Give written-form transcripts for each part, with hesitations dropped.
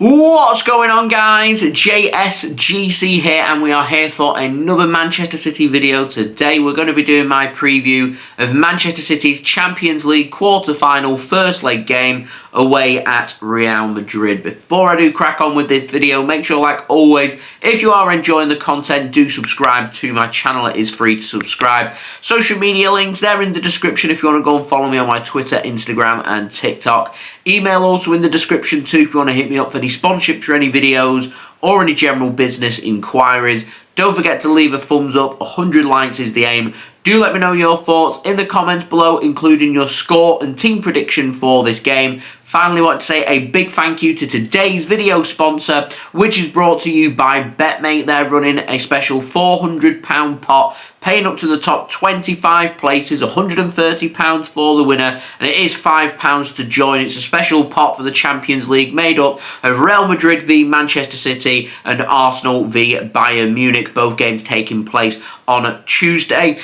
What's going on, guys? JSGC here, and we are here for another Manchester City video. Today we're going to be doing my preview of Manchester City's Champions League quarter-final first leg game away at Real Madrid. Before I do crack on with this video, make sure, like always, if you are enjoying the content, do subscribe to my channel. It is free to subscribe. Social media links, they're in the description if you want to go and follow me on my Twitter, Instagram and TikTok. Email also in the description too if you want to hit me up for any sponsorship for any videos or any general business inquiries. Don't forget to leave a thumbs up. 100 likes is the aim. Do let me know your thoughts in the comments below, including your score and team prediction for this game. Finally, I want to say a big thank you to today's video sponsor, which is brought to you by BetMate. They're running a special £400 pot, paying up to the top 25 places, £130 for the winner, and it is £5 to join. It's a special pot for the Champions League made up of Real Madrid v Manchester City and Arsenal v Bayern Munich, both games taking place on Tuesday.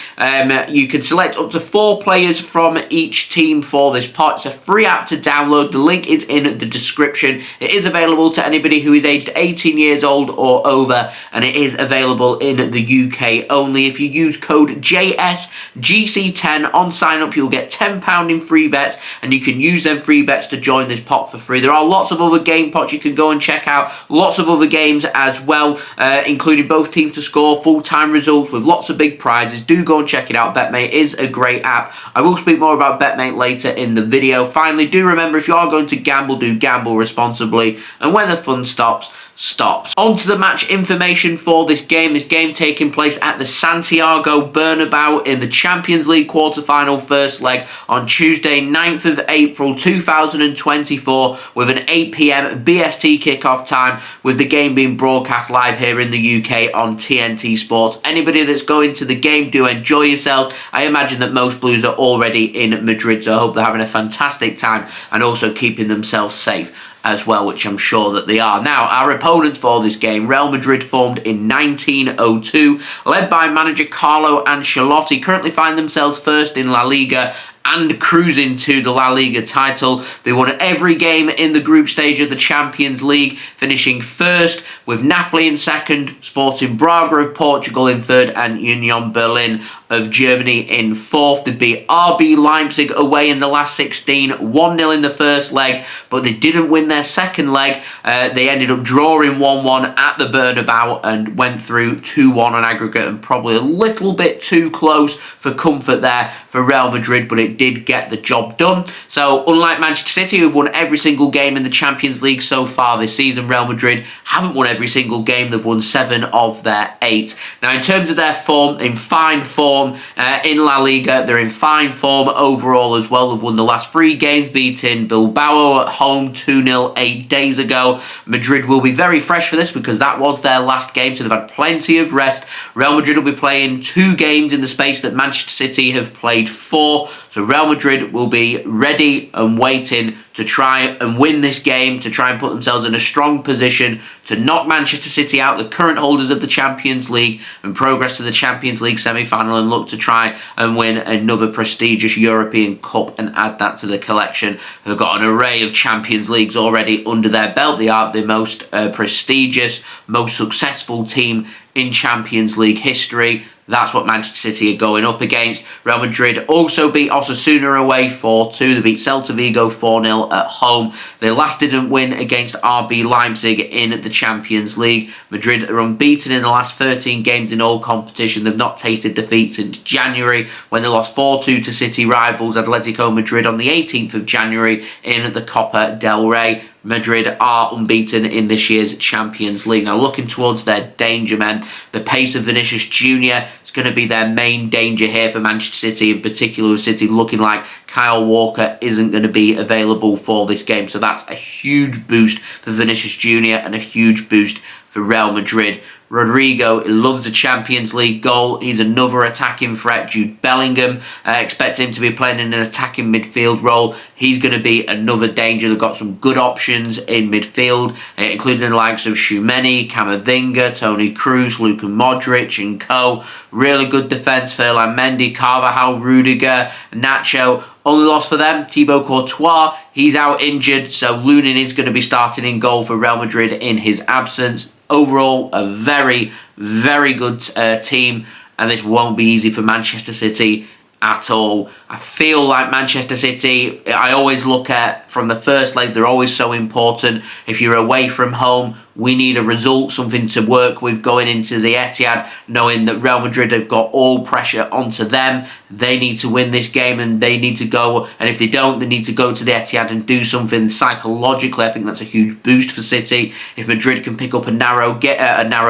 You can select up to 4 players from each team for this pot. It's a free app to download. The link is in the description. It is available to anybody who is aged 18 years old or over, and it is available in the UK only. If you use code JSGC10 on sign up, you'll get £10 in free bets, and you can use them free bets to join this pot for free. There are lots of other game pots you can go and check out, lots of other games as well, including both teams to score, full-time results with lots of big prizes. Do go and check it out. BetMate is a great app. I will speak more about BetMate later in the video. Finally, do remember, if you are going to gamble, do gamble responsibly, and when the fun stops. On to the match information for this game. This game taking place at the Santiago Bernabeu in the Champions League quarter-final first leg on Tuesday, 9th of April 2024, with an 8 PM BST kickoff time, with the game being broadcast live here in the UK on TNT Sports. Anybody that's going to the game, do enjoy yourselves. I imagine that most Blues are already in Madrid, so I hope they're having a fantastic time and also keeping themselves safe as well, which I'm sure that they are. Now, our opponents for this game, Real Madrid, formed in 1902, led by manager Carlo Ancelotti, currently find themselves first in La Liga and cruising to the La Liga title. They won every game in the group stage of the Champions League, finishing first, with Napoli in second, Sporting Braga of Portugal in third, and Union Berlin of Germany in fourth. They beat RB Leipzig away in the last 16, 1-0 in the first leg, but they didn't win their second leg. They ended up drawing 1-1 at the Bernabeu and went through 2-1 on aggregate, and probably a little bit too close for comfort there for Real Madrid, but it did get the job done. So unlike Manchester City, who've won every single game in the Champions League so far this season, Real Madrid haven't won every single game. They've won 7 of their 8. Now, in terms of their form, in fine form in La Liga, they're in fine form overall as well. They've won the last 3 games, beating Bilbao at home 2-0 8 days ago. Madrid will be very fresh for this because that was their last game, so they've had plenty of rest. Real Madrid will be playing 2 games in the space that Manchester City have played 4. So Real Madrid will be ready and waiting to try and win this game, to try and put themselves in a strong position to knock Manchester City out, the current holders of the Champions League, and progress to the Champions League semi-final and look to try and win another prestigious European Cup and add that to the collection. They've got an array of Champions Leagues already under their belt. They are the most prestigious, most successful team in Champions League history. That's what Manchester City are going up against. Real Madrid also beat Osasuna away 4-2. They beat Celta Vigo 4-0 at home. They last didn't win against RB Leipzig in the Champions League. Madrid are unbeaten in the last 13 games in all competition. They've not tasted defeat since January, when they lost 4-2 to City rivals Atletico Madrid on the 18th of January in the Copa del Rey. Madrid are unbeaten in this year's Champions League. Now, looking towards their danger men, the pace of Vinicius JR is going to be their main danger here for Manchester City, in particular with City looking like Kyle Walker isn't going to be available for this game. So that's a huge boost for Vinicius JR and a huge boost for Real Madrid. Rodrygo loves a Champions League goal. He's another attacking threat. Jude Bellingham, expect him to be playing in an attacking midfield role. He's going to be another danger. They've got some good options in midfield, including the likes of Tchouameni, Camavinga, Toni Kroos, Luka Modric and co. Really good defence, Ferland Mendy, Carvajal, Rudiger, Nacho. Only loss for them, Thibaut Courtois, he's out injured, so Lunin is going to be starting in goal for Real Madrid in his absence. Overall, a very, very good team, and this won't be easy for Manchester City at all. I feel like Manchester City, I always look at from the first leg, they're always so important. If you're away from home, we need a result, something to work with going into the Etihad, knowing that Real Madrid have got all pressure onto them. They need to win this game and they need to go, and if they don't, they need to go to the Etihad and do something psychologically. I think that's a huge boost for City. If Madrid can pick up a narrow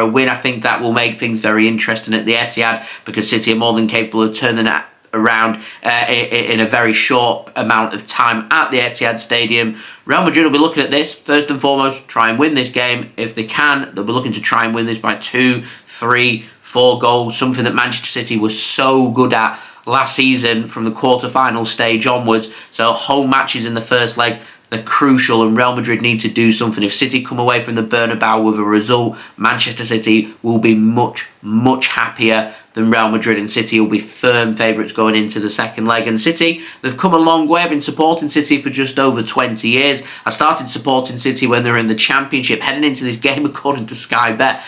win, I think that will make things very interesting at the Etihad, because City are more than capable of turning that around in a very short amount of time at the Etihad Stadium. Real Madrid will be looking at this, first and foremost, try and win this game. If they can, they'll be looking to try and win this by 2, 3, 4 goals, something that Manchester City was so good at last season from the quarter-final stage onwards. So home matches in the first leg, they're crucial, and Real Madrid need to do something. If City come away from the Bernabeu with a result, Manchester City will be much, much happier than Real Madrid, and City will be firm favourites going into the second leg. And City, they've come a long way. I've been supporting City for just over 20 years. I started supporting City when they were in the Championship, heading into this game according to Sky Bet.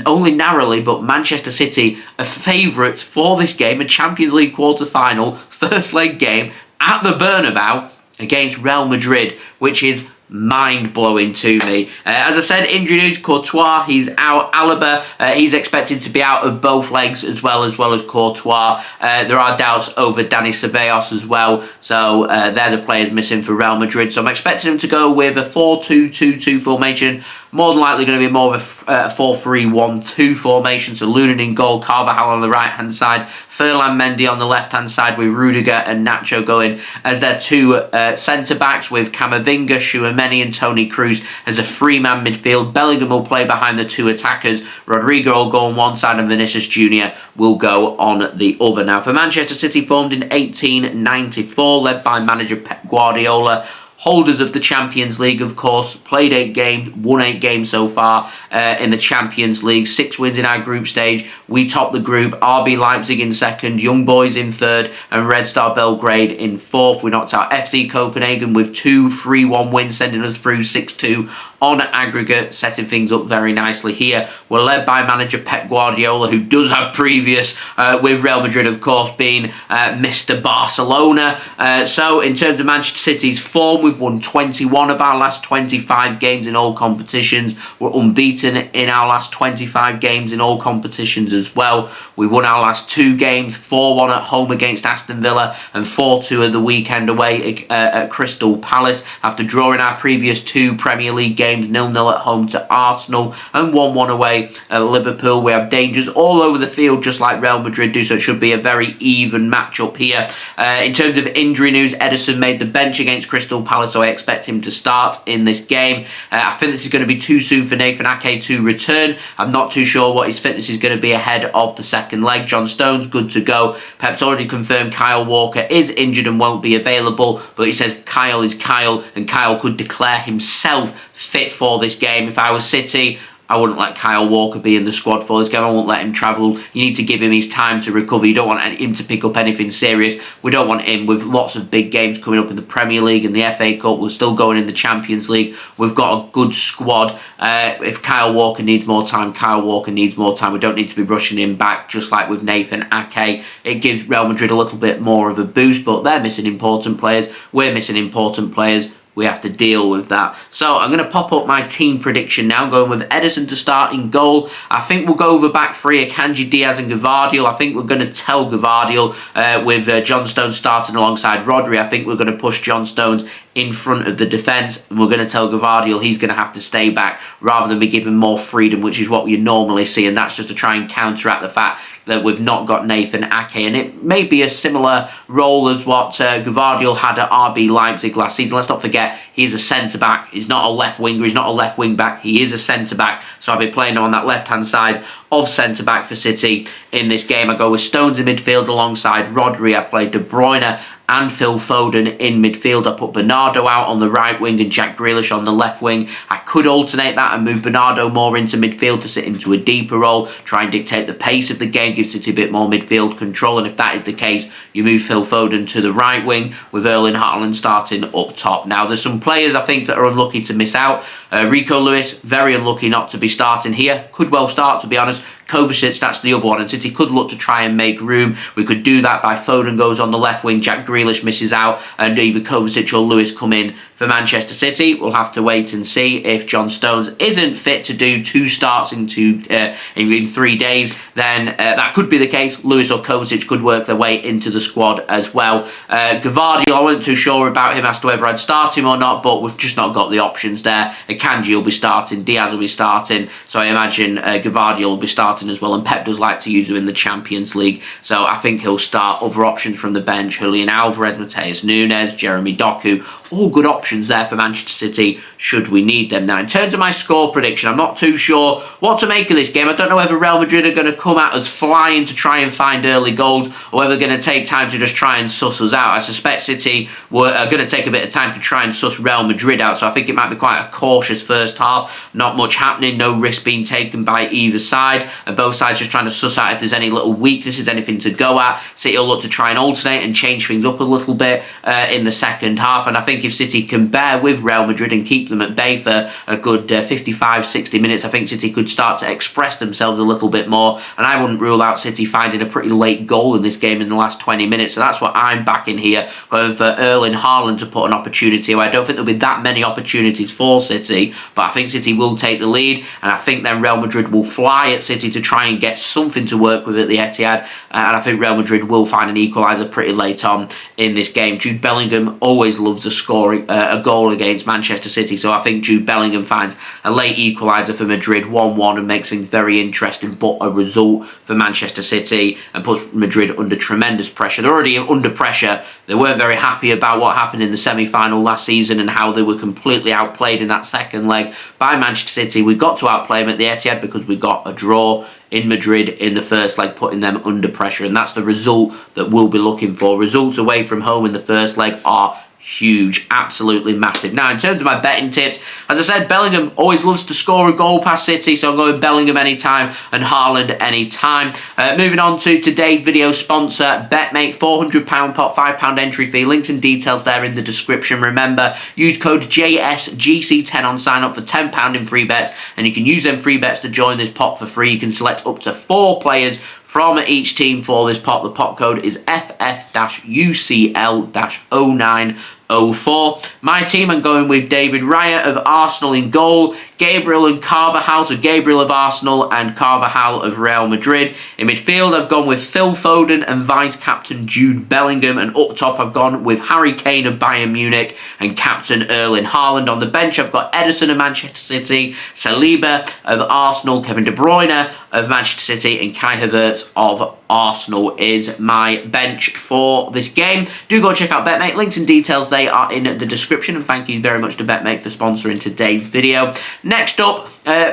Only narrowly, but Manchester City are favourites for this game, a Champions League quarter-final, first leg game at the Bernabeu against Real Madrid, which is mind-blowing to me. As I said, injury news, Courtois, he's out. Alaba, he's expected to be out of both legs as well as Courtois. There are doubts over Dani Ceballos as well, so they're the players missing for Real Madrid. So I'm expecting him to go with a 4-2-2-2 formation, more than likely going to be more of a 4-3-1-2 formation. So Lunin in goal, Carvajal on the right-hand side, Ferland Mendy on the left-hand side with Rudiger and Nacho going as their two centre-backs, with Camavinga, Tchouameni and Toni Kroos as a three-man midfield. Bellingham will play behind the two attackers. Rodrygo will go on one side and Vinicius JR will go on the other. Now, for Manchester City, formed in 1894, led by manager Pep Guardiola, holders of the Champions League, of course, played 8 games, won 8 games so far in the Champions League, 6 wins in our group stage. We top the group, RB Leipzig in second, Young Boys in third, and Red Star Belgrade in fourth. We knocked out FC Copenhagen with 2 3-1 wins, sending us through 6-2 on aggregate, setting things up very nicely here. We're led by manager Pep Guardiola, who does have previous with Real Madrid, of course, being Mr. Barcelona. So in terms of Manchester City's form, we've won 21 of our last 25 games in all competitions. We're unbeaten in our last 25 games in all competitions as well. We won our last 2 games, 4-1 at home against Aston Villa and 4-2 at the weekend away at Crystal Palace, after drawing our previous 2 Premier League games 0-0 at home to Arsenal and 1-1 away at Liverpool. We have dangers all over the field, just like Real Madrid do, so it should be a very even match-up here. In terms of injury news, Ederson made the bench against Crystal Palace, so I expect him to start in this game. I think this is going to be too soon for Nathan Ake to return. I'm not too sure what his fitness is going to be ahead of the second leg. John Stones, good to go. Pep's already confirmed Kyle Walker is injured and won't be available, but he says Kyle is Kyle, and Kyle could declare himself fit for this game. If I was City, I wouldn't let Kyle Walker be in the squad for this game. I won't let him travel. You need to give him his time to recover. You don't want him to pick up anything serious. We don't want him with lots of big games coming up in the Premier League and the FA Cup. We're still going in the Champions League. We've got a good squad. If Kyle Walker needs more time, Kyle Walker needs more time. We don't need to be rushing him back, just like with Nathan Ake. It gives Real Madrid a little bit more of a boost, but they're missing important players. We're missing important players. We have to deal with that. So I'm going to pop up my team prediction now, going with Ederson to start in goal. I think we'll go over back 3, Akanji, Dias and Gvardiol. I think we're going to tell Gvardiol with John Stones starting alongside Rodri. I think we're going to push John Stones in front of the defence, and we're going to tell Gvardiol he's going to have to stay back rather than be given more freedom, which is what you normally see, and that's just to try and counteract the fact that we've not got Nathan Ake, and it may be a similar role as what Gvardiol had at RB Leipzig last season. Let's not forget, he's a centre-back. He's not a left winger. He's not a left wing-back. He is a centre-back, so I'll be playing him on that left-hand side of centre-back for City in this game. I go with Stones in midfield alongside Rodri. I play De Bruyne and Phil Foden in midfield. I put Bernardo out on the right wing and Jack Grealish on the left wing. I could alternate that and move Bernardo more into midfield to sit into a deeper role, try and dictate the pace of the game, give City a bit more midfield control, and if that is the case, you move Phil Foden to the right wing with Erling Haaland starting up top. Now, there's some players I think that are unlucky to miss out. Rico Lewis, very unlucky not to be starting here. Could well start, to be honest. Kovacic, that's the other one, and City could look to try and make room. We could do that by Foden goes on the left wing, Jack Grealish misses out, and either Kovacic or Lewis come in for Manchester City. We'll have to wait and see if John Stones isn't fit to do 2 starts in 3 days. Then that could be the case. Lewis or Kovacic could work their way into the squad as well. Gvardiol, I wasn't too sure about him as to whether I'd start him or not, but we've just not got the options there. Akanji will be starting, Diaz will be starting, so I imagine Gvardiol will be starting as well, and Pep does like to use him in the Champions League, so I think he'll start. Other options from the bench: Julian Alvarez, Matheus Nunes, Jeremy Doku, all good options there for Manchester City should we need them. Now, in terms of my score prediction, I'm not too sure what to make of this game. I don't know whether Real Madrid are going to come at us flying to try and find early goals, or whether they're going to take time to just try and suss us out. I suspect City are going to take a bit of time to try and suss Real Madrid out, so I think it might be quite a cautious first half. Not much happening, no risk being taken by either side, and both sides just trying to suss out if there's any little weaknesses, anything to go at. City will look to try and alternate and change things up a little bit in the second half, and I think if City can bear with Real Madrid and keep them at bay for a good 55-60 minutes, I think City could start to express themselves a little bit more, and I wouldn't rule out City finding a pretty late goal in this game in the last 20 minutes, so that's what I'm backing here, going for Erling Haaland to put an opportunity away. I don't think there'll be that many opportunities for City, but I think City will take the lead, and I think then Real Madrid will fly at City to try and get something to work with at the Etihad, and I think Real Madrid will find an equaliser pretty late on in this game. Jude Bellingham always loves to score a goal against Manchester City, so I think Jude Bellingham finds a late equaliser for Madrid, 1-1, and makes things very interesting, but a result for Manchester City and puts Madrid under tremendous pressure. They're already under pressure. They weren't very happy about what happened in the semi-final last season and how they were completely outplayed in that second leg by Manchester City. We got to outplay them at the Etihad because we got a draw in Madrid in the first leg, putting them under pressure, and that's the result that we'll be looking for. Results away from home in the first leg are huge, absolutely massive. Now, in terms of my betting tips, as I said, Bellingham always loves to score a goal past City, so I'm going Bellingham anytime and Haaland anytime. Moving on to today's video sponsor, BetMate, £400 pot, £5 entry fee. Links and details there in the description. Remember, use code JSGC10 on sign up for £10 in free bets, and you can use them free bets to join this pot for free. You can select up to 4 players from each team for this pot. The pot code is FF-UCL-0904. My team, I'm going with David Raya of Arsenal in goal, Gabriel and Carvajal, so Gabriel of Arsenal and Carvajal of Real Madrid. In midfield, I've gone with Phil Foden and vice-captain Jude Bellingham, and up top I've gone with Harry Kane of Bayern Munich and captain Erling Haaland. On the bench, I've got Ederson of Manchester City, Saliba of Arsenal, Kevin De Bruyne of Manchester City, and Kai Havertz of Arsenal is my bench for this game. Do go check out BetMate. Links and details, they are in the description, and thank you very much to BetMate for sponsoring today's video. Next up,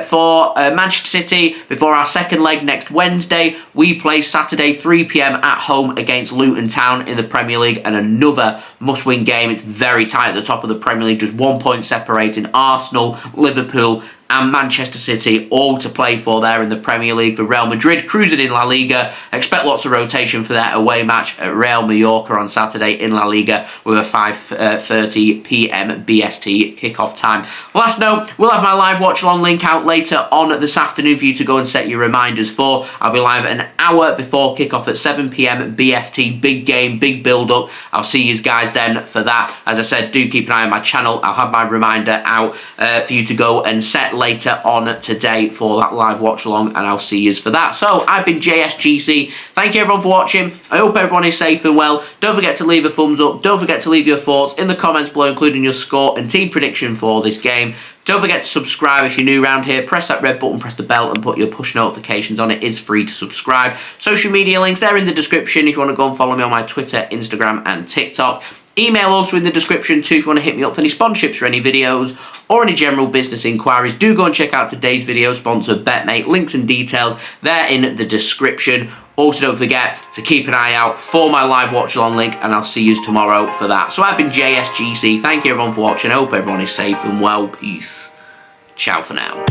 for Manchester City, before our second leg next Wednesday, we play Saturday 3 p.m. at home against Luton Town in the Premier League, and another must-win game. It's very tight at the top of the Premier League, just 1 point separating Arsenal, Liverpool and Manchester City, all to play for there in the Premier League. For Real Madrid, cruising in La Liga. Expect lots of rotation for their away match at Real Mallorca on Saturday in La Liga with a 5:30 p.m. BST kickoff time. Last note, we'll have my live watch-along link out later on this afternoon for you to go and set your reminders for. I'll be live an hour before kickoff at 7 p.m. BST. Big game, big build-up. I'll see you guys then for that. As I said, do keep an eye on my channel. I'll have my reminder out for you to go and set later on today for that live watch along, and I'll see you for that. So I've been JSGC. Thank you everyone for watching. I hope everyone is safe and well. Don't forget to leave a thumbs up. Don't forget to leave your thoughts in the comments below, including your score and team prediction for this game. Don't forget to subscribe if you're new around here. Press that red button, press the bell, and put your push notifications on. It is free to subscribe. Social media links, they're in the description if you want to go and follow me on my Twitter, Instagram and TikTok. Email also in the description too if you want to hit me up for any sponsorships for any videos or any general business inquiries. Do go and check out today's video sponsor, BetMate. Links and details, they're in the description. Also, don't forget to keep an eye out for my live watch-along link, and I'll see you tomorrow for that. So I've been JSGC. Thank you everyone for watching. I hope everyone is safe and well. Peace. Ciao for now.